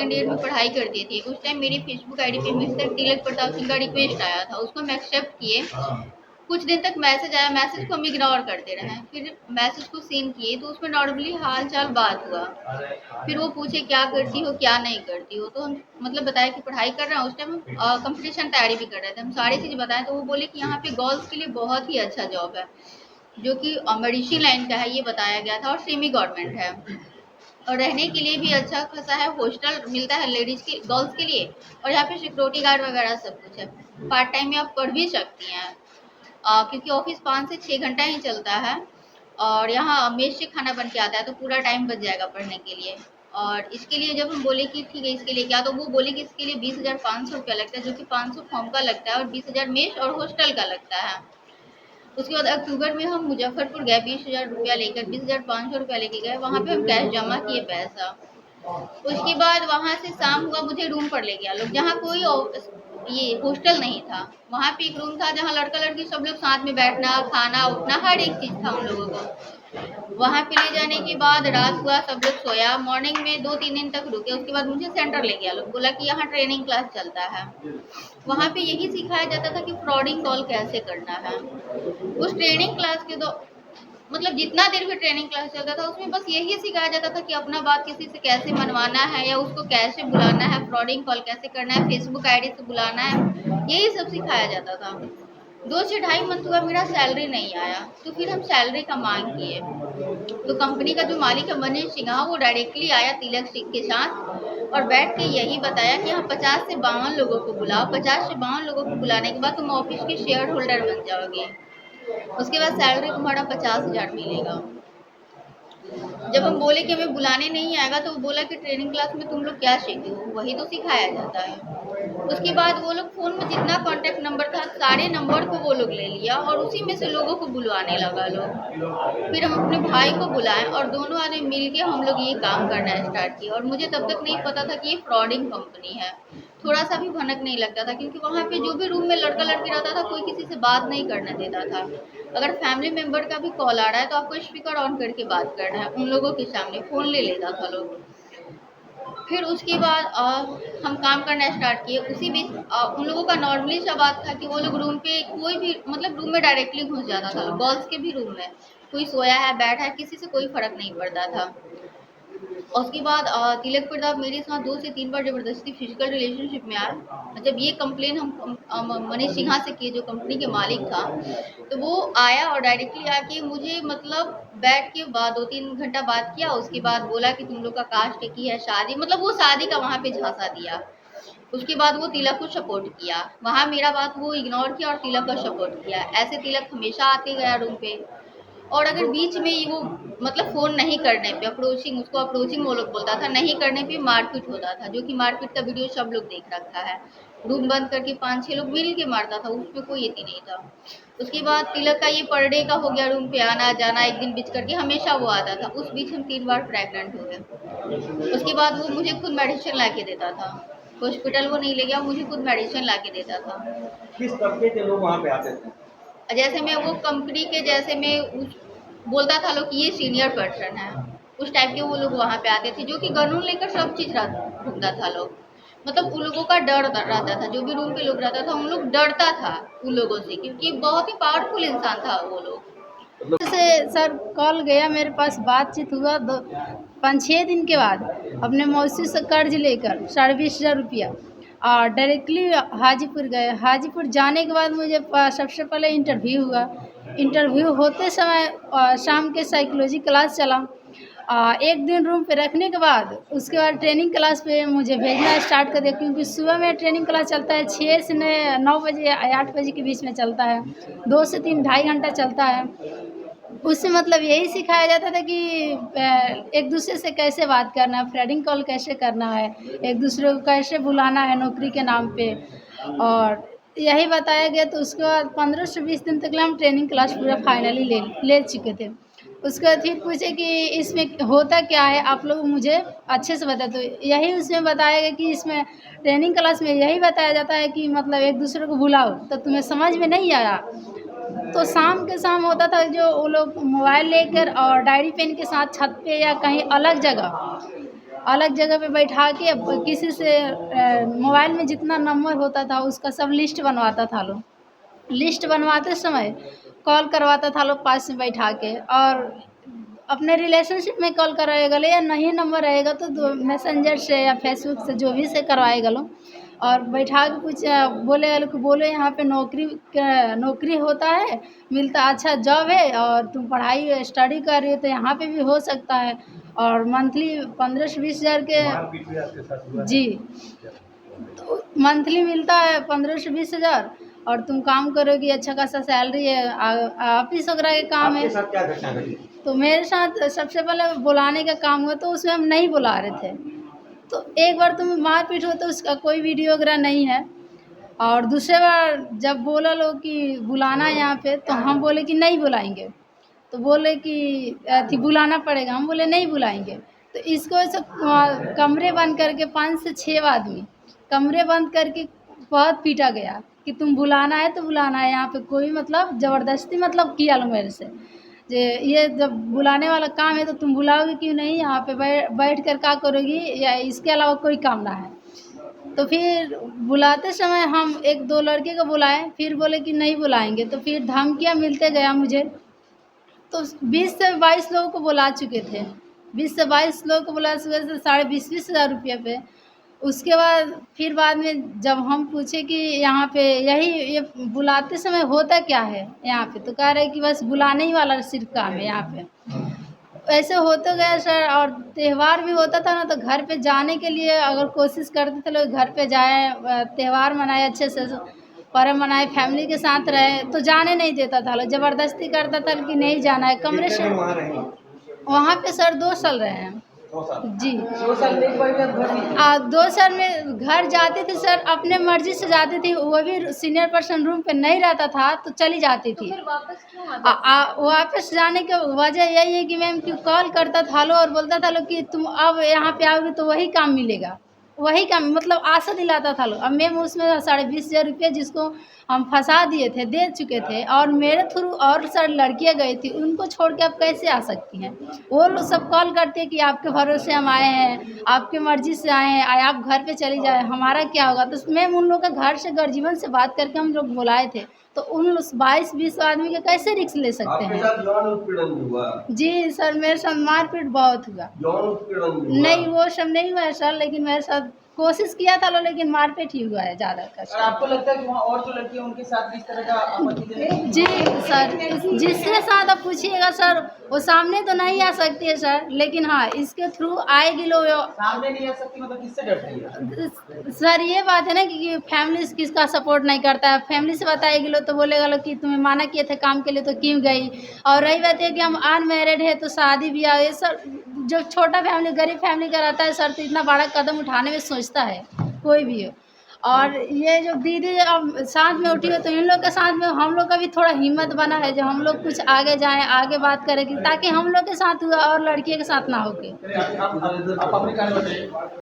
Second year में पढ़ाई करती थी, उस टाइम मेरी फेसबुक आईडी पे मिस्टर तिलक प्रताप सिंह का रिक्वेस्ट आया था, उसको मैं एक्सेप्ट किए। कुछ दिन तक मैसेज आया, मैसेज को हम इग्नोर करते रहे, फिर मैसेज को सीन किए तो उसमें नॉर्मली हाल चाल बात हुआ। फिर वो पूछे क्या करती हो क्या नहीं करती हो, तो हम मतलब बताया कि पढ़ाई कर रहे हैं। उस टाइम हम कंपटीशन तैयारी भी कर रहे थे, हम सारी चीज़ बताएं तो वो बोले कि यहाँ पे गर्ल्स के लिए बहुत ही अच्छा जॉब है, जो कि मेडिसिन लाइन का है, ये बताया गया था, और सेमी गवर्नमेंट है, और रहने के लिए भी अच्छा खासा है, हॉस्टल मिलता है लेडीज के गर्ल्स के लिए, और यहाँ पे सिक्योरिटी गार्ड वगैरह सब कुछ है। पार्ट टाइम में आप पढ़ भी सकती हैं, क्योंकि ऑफिस 5 से 6 घंटा ही चलता है, और यहाँ मेस से खाना बन के आता है, तो पूरा टाइम बच जाएगा पढ़ने के लिए। और इसके लिए जब हम बोले कि ठीक है इसके लिए क्या, तो वो बोले कि इसके लिए 20,500 रुपया लगता है, जो कि 500 फॉर्म का लगता है और 20,000 मेस और हॉस्टल का लगता है। उसके बाद अक्टूबर में हम मुजफ्फरपुर गए, 20,000 रुपया लेकर, 20,500 रुपया लेके गए, वहाँ पे हम कैश जमा किए पैसा। उसके बाद वहाँ से शाम हुआ, मुझे रूम पर ले गया लोग, जहाँ कोई ये हॉस्टल नहीं था। वहाँ पे एक रूम था जहाँ लड़का लड़की सब लोग साथ में बैठना, खाना उठना, हर एक चीज़ था उन लोगों को। वहाँ पे ले जाने के बाद रात हुआ, सब लोग सोया, मॉर्निंग में 2-3 दिन तक रुके। उसके बाद मुझे सेंटर ले गया लोग, बोला कि यहाँ ट्रेनिंग क्लास चलता है। वहाँ पे यही सिखाया जाता था कि फ्रॉडिंग कॉल कैसे करना है। उस ट्रेनिंग क्लास के दो मतलब जितना देर भी ट्रेनिंग क्लास चलता था उसमें बस यही सिखाया जाता था कि अपना बात किसी से कैसे मनवाना है, या उसको कैसे बुलाना है, फ्रॉडिंग कॉल कैसे करना है, फेसबुक आईडी से बुलाना है, यही सब सिखाया जाता था। 2 से ढाई मंथ हुआ, मेरा सैलरी नहीं आया, तो फिर हम सैलरी का मांग किए। तो कंपनी का जो मालिक है मनीष सिंह, वो डायरेक्टली आया तिलक सिंह के साथ और बैठ के यही बताया कि हाँ 50 से 52 लोगों को बुलाओ, 50 से 52 लोगों को बुलाने के बाद तुम ऑफिस के शेयर होल्डर बन जाओगे, उसके बाद सैलरी तुम्हारा 50,000 मिलेगा। जब हम बोले कि हमें बुलाने नहीं आएगा, तो वो बोला कि ट्रेनिंग क्लास में तुम लोग क्या सीखे हो, वही तो सिखाया जाता है। उसके बाद वो लोग फ़ोन में जितना कॉन्टैक्ट नंबर था सारे नंबर को वो लोग ले लिया और उसी में से लोगों को बुलवाने लगा लोग। फिर हम अपने भाई को बुलाएं और दोनों आदमी मिल के हम लोग ये काम करना स्टार्ट किया, और मुझे तब तक नहीं पता था कि ये फ्रॉडिंग कंपनी है। थोड़ा सा भी भनक नहीं लगता था, क्योंकि वहाँ पे जो भी रूम में लड़का लड़की रहता था कोई किसी से बात नहीं करने देता था। अगर फैमिली मेंबर का भी कॉल आ रहा है तो आपको स्पीकर ऑन करके बात करना है, उन लोगों के सामने फ़ोन ले लेता था लोग। फिर उसके बाद हम काम करना स्टार्ट किए। उसी बीच उन लोगों का नॉर्मली सा बात था कि वो लोग रूम पे कोई भी मतलब रूम में डायरेक्टली घुस जाता था, गर्ल्स के भी रूम में कोई सोया है बैठा है किसी से कोई फर्क नहीं पड़ता था। और उसके बाद तिलक प्रताप मेरे साथ 2 से 3 बार ज़बरदस्ती फिजिकल रिलेशनशिप में आया। जब ये कंप्लेन हम मनीष सिन्हा से किए, जो कंपनी के मालिक था, तो वो आया और डायरेक्टली आके मुझे मतलब बैठ के बाद 2-3 घंटा बात किया। उसके बाद बोला कि तुम लोग का कास्ट की है शादी, मतलब वो शादी का वहाँ पे झांसा दिया। उसके बाद वो तिलक को सपोर्ट किया, वहाँ मेरा बात वो इग्नोर किया और तिलक का सपोर्ट किया। ऐसे तिलक हमेशा आते गया रूम पे। और अगर बीच में ही वो मतलब फ़ोन नहीं करने पे अप्रोचिंग, उसको अप्रोचिंग वो लोग बोलता था, नहीं करने पे मारपीट होता था, जो कि मारपीट का वीडियो सब लोग देख रखा है। रूम बंद करके 5-6 लोग मिल के मारता था, उसमें कोई यति नहीं था। उसके बाद तिलक का ये पर डे का हो गया, रूम पे आना जाना, एक दिन बीच करके हमेशा वो आता था। उस बीच हम 3 बार प्रेग्नेंट हो गए। उसके बाद वो मुझे खुद मेडिसिन ला के देता था, हॉस्पिटल वो नहीं ले गया, मुझे खुद मेडिसिन ला के देता था। किस तबके के लोग वहाँ पे आते थे? जैसे मैं वो कंपनी के जैसे मैं बोलता था लोग कि ये सीनियर पर्सन है, उस टाइप के वो लोग वहाँ पे आते थे, जो कि कानून लेकर सब चीज़ ढूंढता था लोग। मतलब उन लोगों का डर रहता था, जो भी रूम पे लोग रहता था उन लोग डरता था उन लोगों से, क्योंकि बहुत ही पावरफुल इंसान था वो लोग। से सर कॉल गया मेरे पास, बातचीत हुआ 5-6 दिन के बाद। अपने मौसी से कर्ज लेकर 20,500 रुपया और डायरेक्टली हाजीपुर गए। हाजीपुर जाने के बाद मुझे सबसे पहले इंटरव्यू हुआ। इंटरव्यू होते समय शाम के साइकोलॉजी क्लास चला। एक दिन रूम पे रखने के बाद उसके बाद ट्रेनिंग क्लास पे मुझे भेजना स्टार्ट कर दिया, क्योंकि सुबह में ट्रेनिंग क्लास चलता है 6 से 9 बजे या 8 बजे के बीच में चलता है, 2 से 3 ढाई घंटा चलता है। उससे मतलब यही सिखाया जाता था कि एक दूसरे से कैसे बात करना है, फ्रेंडिंग कॉल कैसे करना है, एक दूसरे को कैसे बुलाना है नौकरी के नाम पे, और यही बताया गया। तो उसके बाद 15 से 20 दिन तक हम ट्रेनिंग क्लास पूरा फाइनली ले चुके थे। उसके बाद फिर पूछे कि इसमें होता क्या है, आप लोग मुझे अच्छे से बता। तो यही उसमें बताया गया कि इसमें ट्रेनिंग क्लास में यही बताया जाता है कि मतलब एक दूसरे को बुलाओ। तो तुम्हें समझ में नहीं आया तो शाम के शाम होता था जो वो लोग मोबाइल लेकर और डायरी पेन के साथ छत पे या कहीं अलग जगह अलग जगह पे बैठा के किसी से मोबाइल में जितना नंबर होता था उसका सब लिस्ट बनवाता था लोग। लिस्ट बनवाते समय कॉल करवाता था लोग पास में बैठा के, और अपने रिलेशनशिप में कॉल कराएगा ले, या नहीं नंबर रहेगा तो मैसेंजर से या फेसबुक से जो भी से करवाएगा लोग, और बैठा के कुछ बोलेगा लोग कि बोलो यहाँ पे नौकरी होता है, मिलता अच्छा जॉब है, और तुम पढ़ाई स्टडी कर रही हो तो यहाँ पे भी हो सकता है, और मंथली 15 से 20 हज़ार के। मारपीट भी आपके साथ हुआ है? जी, तो मंथली मिलता है 15 से 20 हज़ार, और तुम काम करोगी, अच्छा खासा सैलरी है, ऑफिस वगैरह के काम आपके है। साथ क्या घटना घटी? तो मेरे साथ सबसे पहले बुलाने का काम हुआ, तो उसमें हम नहीं बुला रहे थे। तो एक बार तुम मारपीट हो तो उसका कोई वीडियो वगैरह नहीं है, और दूसरे बार जब बोला लोग कि बुलाना है यहाँ पे, तो हम बोले कि नहीं बुलाएंगे। तो बोले कि अथी बुलाना पड़ेगा, हम बोले नहीं बुलाएंगे। तो इसको वजह से कमरे बंद करके 5 से 6 आदमी कमरे बंद करके बहुत पीटा गया कि तुम बुलाना है तो बुलाना है, यहाँ पे कोई मतलब ज़बरदस्ती मतलब किया लो मेरे से, जे ये जब बुलाने वाला काम है तो तुम बुलाओगे क्यों नहीं, यहाँ पे बैठ कर क्या करोगी, या इसके अलावा कोई काम ना है। तो फिर बुलाते समय हम 1-2 लड़के को बुलाए, फिर बोले कि नहीं बुलाएंगे, तो फिर धमकियाँ मिलते गया मुझे। तो 20 से 22 लोगों को बुला चुके थे, 20 से 22 लोगों को बुला चुके थे, 20,000-20,000 हज़ार रुपये पे। उसके बाद फिर बाद में जब हम पूछे कि यहाँ पे ये बुलाते समय होता क्या है यहाँ पे, तो कह रहे कि बस बुलाने ही वाला सिर्फ काम है यहाँ पे। ऐसे होते गया सर, और त्यौहार भी होता था ना, तो घर पे जाने के लिए अगर कोशिश करते थे लोग घर पे जाएँ, त्यौहार मनाए अच्छे से, पर्व मनाए, फैमिली के साथ रहे, तो जाने नहीं देता था लोग, ज़बरदस्ती करता था कि नहीं जाना है कमरे कितने से। दिन वहाँ रही? वहाँ पे सर 2 साल रहे हैं। 2 साल? जी। 2 साल में एक बार भी आप घर नहीं गए? 2 साल में घर जाती थी सर, अपने मर्ज़ी से जाती थी, वो भी सीनियर पर्सन रूम पे नहीं रहता था तो चली जाती थी। फिर वापस क्यों आ वापस जाने की वजह यही है कि मैम कि कॉल करता था लो और बोलता था लो कि तुम अब यहाँ पे आओगे तो वही काम मिलेगा, वही काम मतलब आशा दिलाता था लो। अब मैम उसमें 20,500 रुपये जिसको हम फंसा दिए थे, दे चुके थे, और मेरे थ्रू और सर लड़कियाँ गई थी, उनको छोड़ के आप कैसे आ सकती हैं। वो लोग सब कॉल करते हैं कि आपके भरोसे हम आए हैं, आपके मर्ज़ी से आए हैं, आप घर पे चली जाए, हमारा क्या होगा। तो मैम उन लोग का घर से गर्जीवन से बात करके हम लोग बुलाए थे, तो उन 22-20 आदमी का कैसे रिस्क ले सकते आपके हैं। साथ यौन उत्पीड़न भी हुआ? जी सर, मेरे साथ मारपीट बहुत हुआ। यौन उत्पीड़न भी हुआ? नहीं, वो सब नहीं हुआ है सर, लेकिन मेरे साथ कोशिश किया था लो, लेकिन मारपीट ही हुआ है ज़्यादातर और सर। आपको लगता है कि वहाँ और जो लड़कियाँ उनके साथ भी इस तरह का आपत्तिजनक? जी सर, जिसके साथ आप पूछिएगा सर, वो सामने तो नहीं आ सकती है सर, लेकिन हाँ इसके थ्रू आएगी लोग। सामने नहीं आ सकती मतलब किससे डरती है? सर ये बात है ना कि फैमिली से किसका सपोर्ट नहीं करता है, फैमिली से बताएगी लोग तो बोलेगा लोग कि तुम्हें माना किए थे काम के लिए तो क्यों गई। और रही बात है कि हम अनमैरिड है तो शादी ब्याह ये सर, जो छोटा फैमिली गरीब फैमिली का रहता है सर, तो इतना बड़ा कदम उठाने में सोचता है कोई भी हो। और ये जो दीदी अब साथ में उठी है, तो इन लोग के साथ में हम लोग का भी थोड़ा हिम्मत बना है जो हम लोग कुछ आगे जाएं, आगे बात करें, ताकि हम लोग के साथ हुआ और लड़कियों के साथ ना हो के। आप अपनी कहानी बताइए।